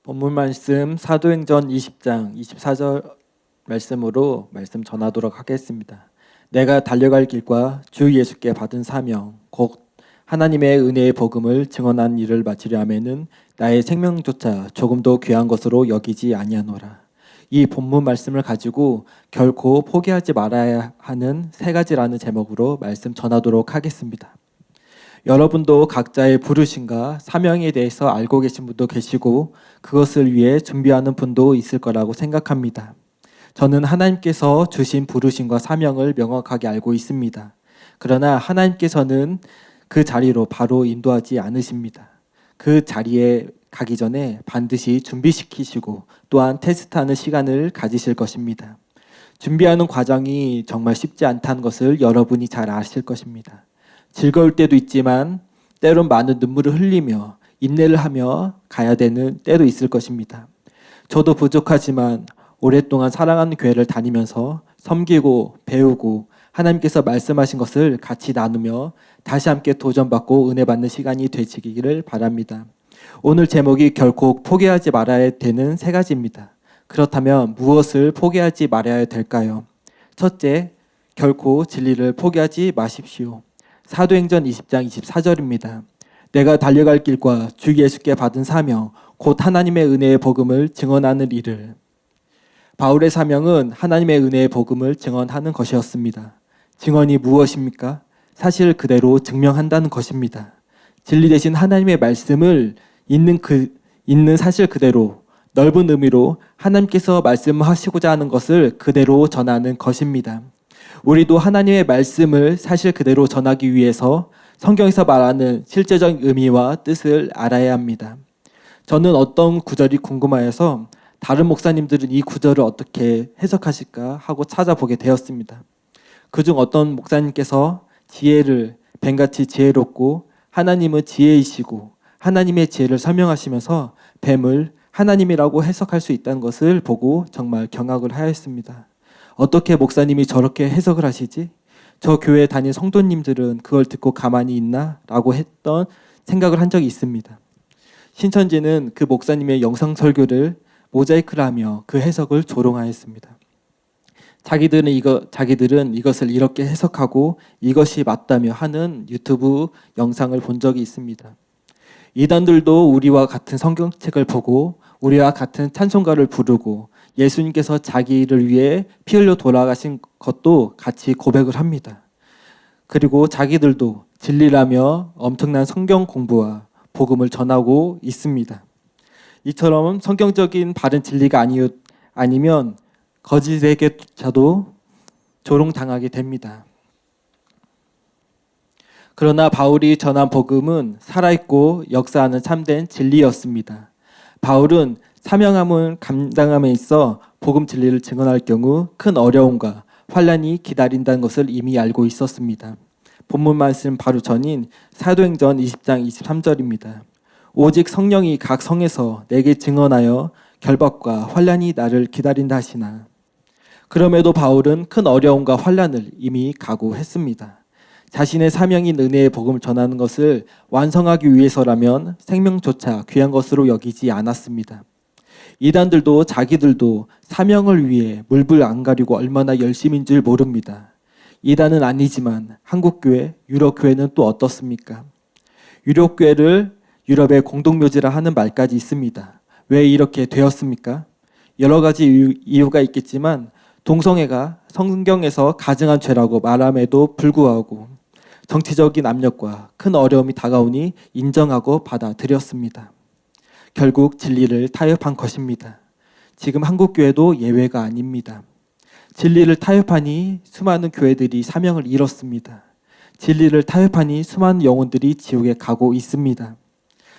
본문 말씀 사도행전 20장 24절 말씀으로 말씀 전하도록 하겠습니다. 내가 달려갈 길과 주 예수께 받은 사명 곧 하나님의 은혜의 복음을 증언한 일을 마치려 하면은 나의 생명조차 조금도 귀한 것으로 여기지 아니하노라. 이 본문 말씀을 가지고 결코 포기하지 말아야 하는 세 가지라는 제목으로 말씀 전하도록 하겠습니다. 여러분도 각자의 부르심과 사명에 대해서 알고 계신 분도 계시고 그것을 위해 준비하는 분도 있을 거라고 생각합니다. 저는 하나님께서 주신 부르심과 사명을 명확하게 알고 있습니다. 그러나 하나님께서는 그 자리로 바로 인도하지 않으십니다. 그 자리에 가기 전에 반드시 준비시키시고 또한 테스트하는 시간을 가지실 것입니다. 준비하는 과정이 정말 쉽지 않다는 것을 여러분이 잘 아실 것입니다. 즐거울 때도 있지만 때론 많은 눈물을 흘리며 인내를 하며 가야 되는 때도 있을 것입니다. 저도 부족하지만 오랫동안 사랑하는 교회를 다니면서 섬기고 배우고 하나님께서 말씀하신 것을 같이 나누며 다시 함께 도전받고 은혜 받는 시간이 되시기를 바랍니다. 오늘 제목이 결코 포기하지 말아야 되는 세 가지입니다. 그렇다면 무엇을 포기하지 말아야 될까요? 첫째, 결코 진리를 포기하지 마십시오. 사도행전 20장 24절입니다. 내가 달려갈 길과 주 예수께 받은 사명 곧 하나님의 은혜의 복음을 증언하는 일을. 바울의 사명은 하나님의 은혜의 복음을 증언하는 것이었습니다. 증언이 무엇입니까? 사실 그대로 증명한다는 것입니다. 진리 대신 하나님의 말씀을 있는 사실 그대로 넓은 의미로 하나님께서 말씀하시고자 하는 것을 그대로 전하는 것입니다. 우리도 하나님의 말씀을 사실 그대로 전하기 위해서 성경에서 말하는 실제적인 의미와 뜻을 알아야 합니다. 저는 어떤 구절이 궁금하여서 다른 목사님들은 이 구절을 어떻게 해석하실까 하고 찾아보게 되었습니다. 그중 어떤 목사님께서 지혜를 뱀같이 지혜롭고 하나님은 지혜이시고 하나님의 지혜를 설명하시면서 뱀을 하나님이라고 해석할 수 있다는 것을 보고 정말 경악을 하였습니다. 어떻게 목사님이 저렇게 해석을 하시지? 저 교회 다닌 성도님들은 그걸 듣고 가만히 있나? 라고 했던 생각을 한 적이 있습니다. 신천지는 그 목사님의 영상 설교를 모자이크를 하며 그 해석을 조롱하였습니다. 자기들은 이것을 이렇게 해석하고 이것이 맞다며 하는 유튜브 영상을 본 적이 있습니다. 이단들도 우리와 같은 성경책을 보고 우리와 같은 찬송가를 부르고 예수님께서 자기를 위해 피 흘려 돌아가신 것도 같이 고백을 합니다. 그리고 자기들도 진리라며 엄청난 성경 공부와 복음을 전하고 있습니다. 이처럼 성경적인 바른 진리가 아니면 거짓에게조차도 조롱당하게 됩니다. 그러나 바울이 전한 복음은 살아있고 역사하는 참된 진리였습니다. 바울은 사명함을 감당함에 있어 복음 진리를 증언할 경우 큰 어려움과 환난이 기다린다는 것을 이미 알고 있었습니다. 본문 말씀 바로 전인 사도행전 20장 23절입니다. 오직 성령이 각 성에서 내게 증언하여 결박과 환난이 나를 기다린다 하시나. 그럼에도 바울은 큰 어려움과 환난을 이미 각오했습니다. 자신의 사명인 은혜의 복음을 전하는 것을 완성하기 위해서라면 생명조차 귀한 것으로 여기지 않았습니다. 이단들도 자기들도 사명을 위해 물불 안 가리고 얼마나 열심인 줄 모릅니다. 이단은 아니지만 한국교회, 유럽교회는 또 어떻습니까? 유럽교회를 유럽의 공동묘지라 하는 말까지 있습니다. 왜 이렇게 되었습니까? 여러 가지 이유가 있겠지만 동성애가 성경에서 가증한 죄라고 말함에도 불구하고 정치적인 압력과 큰 어려움이 다가오니 인정하고 받아들였습니다. 결국 진리를 타협한 것입니다. 지금 한국교회도 예외가 아닙니다. 진리를 타협하니 수많은 교회들이 사명을 잃었습니다. 진리를 타협하니 수많은 영혼들이 지옥에 가고 있습니다.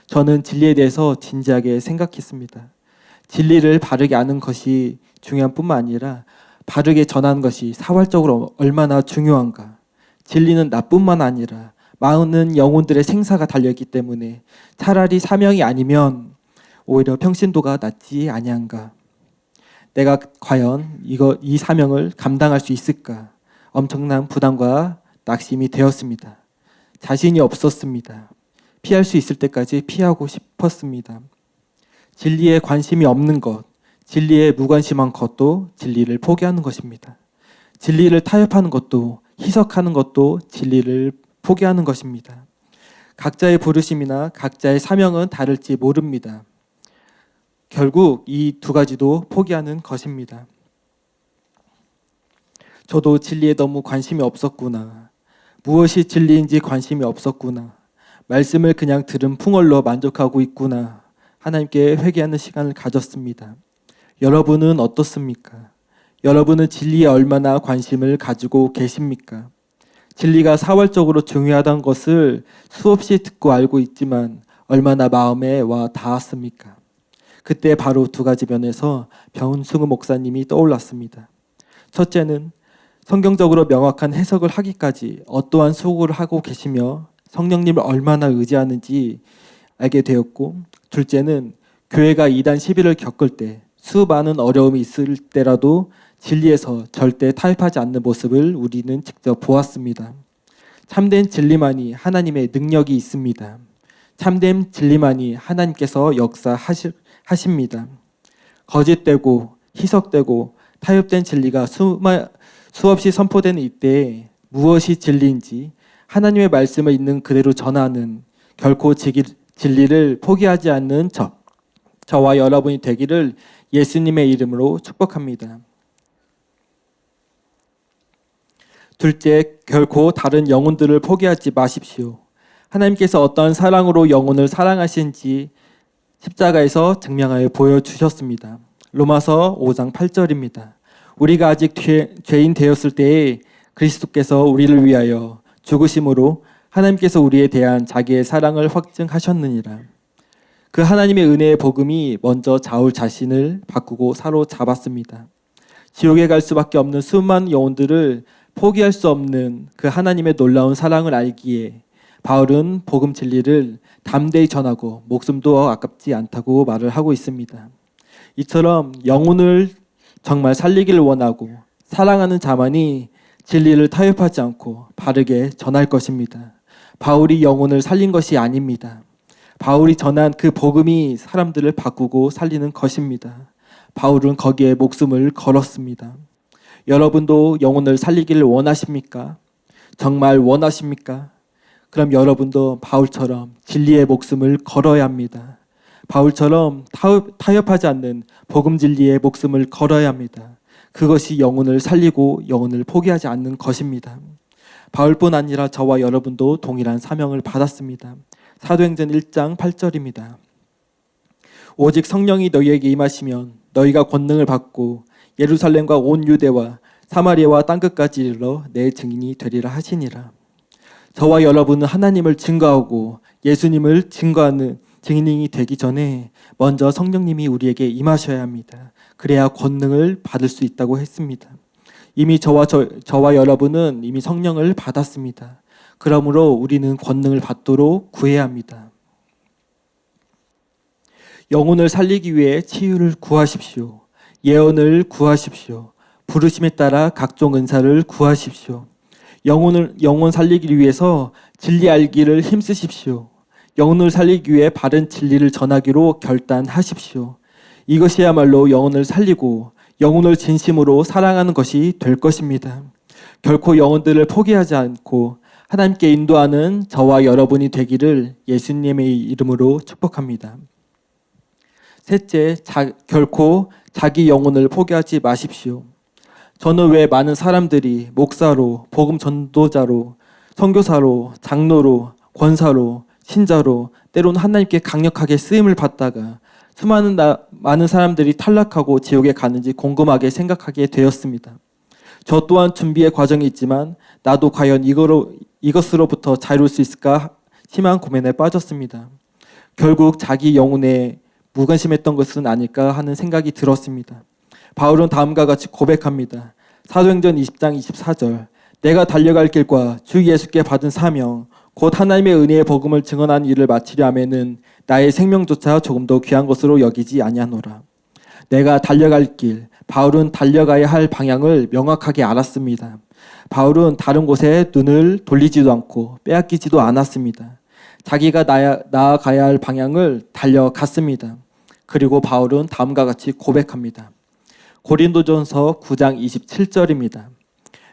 저는 진리에 대해서 진지하게 생각했습니다. 진리를 바르게 아는 것이 중요한 뿐만 아니라 바르게 전하는 것이 사활적으로 얼마나 중요한가. 진리는 나뿐만 아니라 많은 영혼들의 생사가 달려있기 때문에 차라리 사명이 아니면 오히려 평신도가 낫지 아니한가. 내가 과연 이 사명을 감당할 수 있을까? 엄청난 부담과 낙심이 되었습니다. 자신이 없었습니다. 피할 수 있을 때까지 피하고 싶었습니다. 진리에 관심이 없는 것, 진리에 무관심한 것도 진리를 포기하는 것입니다. 진리를 타협하는 것도, 희석하는 것도 진리를 포기하는 것입니다. 각자의 부르심이나 각자의 사명은 다를지 모릅니다. 결국 이 두 가지도 포기하는 것입니다. 저도 진리에 너무 관심이 없었구나. 무엇이 진리인지 관심이 없었구나. 말씀을 그냥 들은 풍월로 만족하고 있구나. 하나님께 회개하는 시간을 가졌습니다. 여러분은 어떻습니까? 여러분은 진리에 얼마나 관심을 가지고 계십니까? 진리가 사활적으로 중요하다는 것을 수없이 듣고 알고 있지만 얼마나 마음에 와 닿았습니까? 그때 바로 두 가지 면에서 변승우 목사님이 떠올랐습니다. 첫째는 성경적으로 명확한 해석을 하기까지 어떠한 수고를 하고 계시며 성령님을 얼마나 의지하는지 알게 되었고, 둘째는 교회가 이단 시비를 겪을 때 수많은 어려움이 있을 때라도 진리에서 절대 타협하지 않는 모습을 우리는 직접 보았습니다. 참된 진리만이 하나님의 능력이 있습니다. 참된 진리만이 하나님께서 역사하십니다. 거짓되고 희석되고 타협된 진리가 수없이 선포되는 이때에 무엇이 진리인지 하나님의 말씀을 있는 그대로 전하는, 결코 진리를 포기하지 않는 저와 여러분이 되기를 예수님의 이름으로 축복합니다. 둘째, 결코 다른 영혼들을 포기하지 마십시오. 하나님께서 어떠한 사랑으로 영혼을 사랑하신지 십자가에서 증명하여 보여주셨습니다. 로마서 5장 8절입니다. 우리가 아직 죄인 되었을 때에 그리스도께서 우리를 위하여 죽으심으로 하나님께서 우리에 대한 자기의 사랑을 확증하셨느니라. 그 하나님의 은혜의 복음이 먼저 사울 자신을 바꾸고 사로잡았습니다. 지옥에 갈 수밖에 없는 수많은 영혼들을 포기할 수 없는 그 하나님의 놀라운 사랑을 알기에 바울은 복음 진리를 담대히 전하고 목숨도 아깝지 않다고 말을 하고 있습니다. 이처럼 영혼을 정말 살리기를 원하고 사랑하는 자만이 진리를 타협하지 않고 바르게 전할 것입니다. 바울이 영혼을 살린 것이 아닙니다. 바울이 전한 그 복음이 사람들을 바꾸고 살리는 것입니다. 바울은 거기에 목숨을 걸었습니다. 여러분도 영혼을 살리기를 원하십니까? 정말 원하십니까? 그럼 여러분도 바울처럼 진리의 목숨을 걸어야 합니다. 바울처럼 타협하지 않는 복음 진리의 목숨을 걸어야 합니다. 그것이 영혼을 살리고 영혼을 포기하지 않는 것입니다. 바울뿐 아니라 저와 여러분도 동일한 사명을 받았습니다. 사도행전 1장 8절입니다. 오직 성령이 너희에게 임하시면 너희가 권능을 받고 예루살렘과 온 유대와 사마리아와 땅끝까지 이르러 내 증인이 되리라 하시니라. 저와 여러분은 하나님을 증거하고 예수님을 증거하는 증인이 되기 전에 먼저 성령님이 우리에게 임하셔야 합니다. 그래야 권능을 받을 수 있다고 했습니다. 이미 저와 여러분은 이미 성령을 받았습니다. 그러므로 우리는 권능을 받도록 구해야 합니다. 영혼을 살리기 위해 치유를 구하십시오. 예언을 구하십시오. 부르심에 따라 각종 은사를 구하십시오. 영혼 살리기 위해서 진리 알기를 힘쓰십시오. 영혼을 살리기 위해 바른 진리를 전하기로 결단하십시오. 이것이야말로 영혼을 살리고 영혼을 진심으로 사랑하는 것이 될 것입니다. 결코 영혼들을 포기하지 않고 하나님께 인도하는 저와 여러분이 되기를 예수님의 이름으로 축복합니다. 셋째, 결코 자기 영혼을 포기하지 마십시오. 저는 왜 많은 사람들이 목사로, 복음 전도자로, 선교사로, 장로로, 권사로, 신자로 때로는 하나님께 강력하게 쓰임을 받다가 많은 사람들이 탈락하고 지옥에 가는지 궁금하게 생각하게 되었습니다. 저 또한 준비의 과정이 있지만 나도 과연 이것으로부터 자유로울 수 있을까 심한 고민에 빠졌습니다. 결국 자기 영혼에 무관심했던 것은 아닐까 하는 생각이 들었습니다. 바울은 다음과 같이 고백합니다. 사도행전 20장 24절 내가 달려갈 길과 주 예수께 받은 사명 곧 하나님의 은혜의 복음을 증언하는 일을 마치려 하면은 나의 생명조차 조금도 귀한 것으로 여기지 아니하노라. 내가 달려갈 길, 바울은 달려가야 할 방향을 명확하게 알았습니다. 바울은 다른 곳에 눈을 돌리지도 않고 빼앗기지도 않았습니다. 자기가 나아가야 할 방향을 달려갔습니다. 그리고 바울은 다음과 같이 고백합니다. 고린도전서 9장 27절입니다.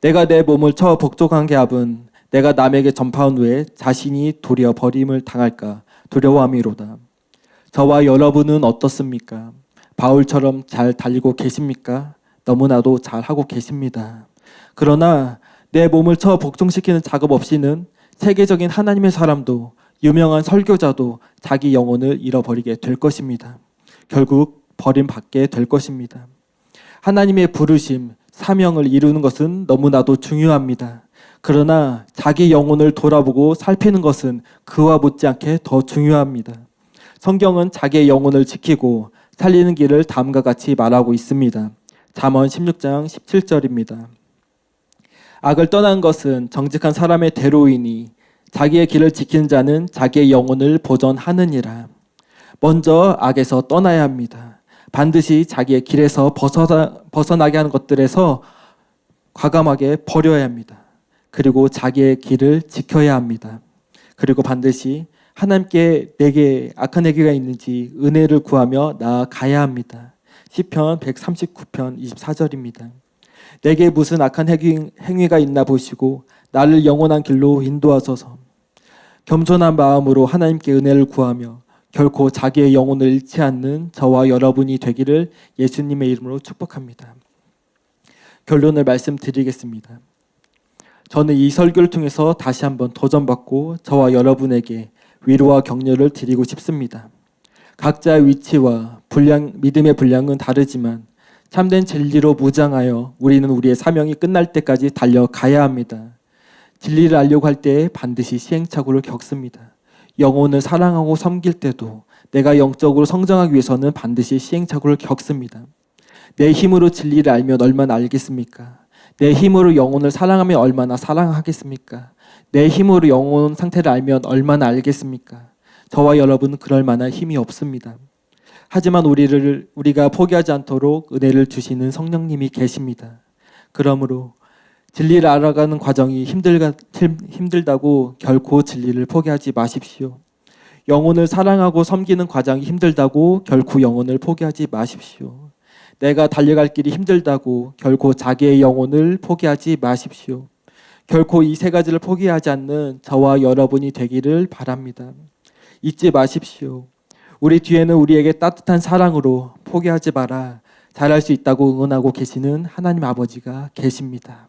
내가 내 몸을 쳐 복종한 게 압은 내가 남에게 전파한 후에 자신이 도리어 버림을 당할까 두려워함이로다. 저와 여러분은 어떻습니까? 바울처럼 잘 달리고 계십니까? 너무나도 잘하고 계십니다. 그러나 내 몸을 쳐 복종시키는 작업 없이는 세계적인 하나님의 사람도 유명한 설교자도 자기 영혼을 잃어버리게 될 것입니다. 결국 버림받게 될 것입니다. 하나님의 부르심, 사명을 이루는 것은 너무나도 중요합니다. 그러나 자기 영혼을 돌아보고 살피는 것은 그와 못지않게 더 중요합니다. 성경은 자기의 영혼을 지키고 살리는 길을 다음과 같이 말하고 있습니다. 잠언 16장 17절입니다. 악을 떠난 것은 정직한 사람의 대로이니 자기의 길을 지키는 자는 자기의 영혼을 보전하느니라. 먼저 악에서 떠나야 합니다. 반드시 자기의 길에서 벗어나게 하는 것들에서 과감하게 버려야 합니다. 그리고 자기의 길을 지켜야 합니다. 그리고 반드시 하나님께 내게 악한 행위가 있는지 은혜를 구하며 나아가야 합니다. 시편 139편 24절입니다. 내게 무슨 악한 행위가 있나 보시고 나를 영원한 길로 인도하소서. 겸손한 마음으로 하나님께 은혜를 구하며 결코 자기의 영혼을 잃지 않는 저와 여러분이 되기를 예수님의 이름으로 축복합니다. 결론을 말씀드리겠습니다. 저는 이 설교를 통해서 다시 한번 도전받고 저와 여러분에게 위로와 격려를 드리고 싶습니다. 각자의 위치와 믿음의 분량은 다르지만 참된 진리로 무장하여 우리는 우리의 사명이 끝날 때까지 달려가야 합니다. 진리를 알려고 할 때 반드시 시행착오를 겪습니다. 영혼을 사랑하고 섬길 때도 내가 영적으로 성장하기 위해서는 반드시 시행착오를 겪습니다. 내 힘으로 진리를 알면 얼마나 알겠습니까? 내 힘으로 영혼을 사랑하면 얼마나 사랑하겠습니까? 내 힘으로 영혼 상태를 알면 얼마나 알겠습니까? 저와 여러분은 그럴 만한 힘이 없습니다. 하지만 우리가 포기하지 않도록 은혜를 주시는 성령님이 계십니다. 그러므로 진리를 알아가는 과정이 힘들다고 결코 진리를 포기하지 마십시오. 영혼을 사랑하고 섬기는 과정이 힘들다고 결코 영혼을 포기하지 마십시오. 내가 달려갈 길이 힘들다고 결코 자기의 영혼을 포기하지 마십시오. 결코 이 세 가지를 포기하지 않는 저와 여러분이 되기를 바랍니다. 잊지 마십시오. 우리 뒤에는 우리에게 따뜻한 사랑으로 포기하지 마라, 잘할 수 있다고 응원하고 계시는 하나님 아버지가 계십니다.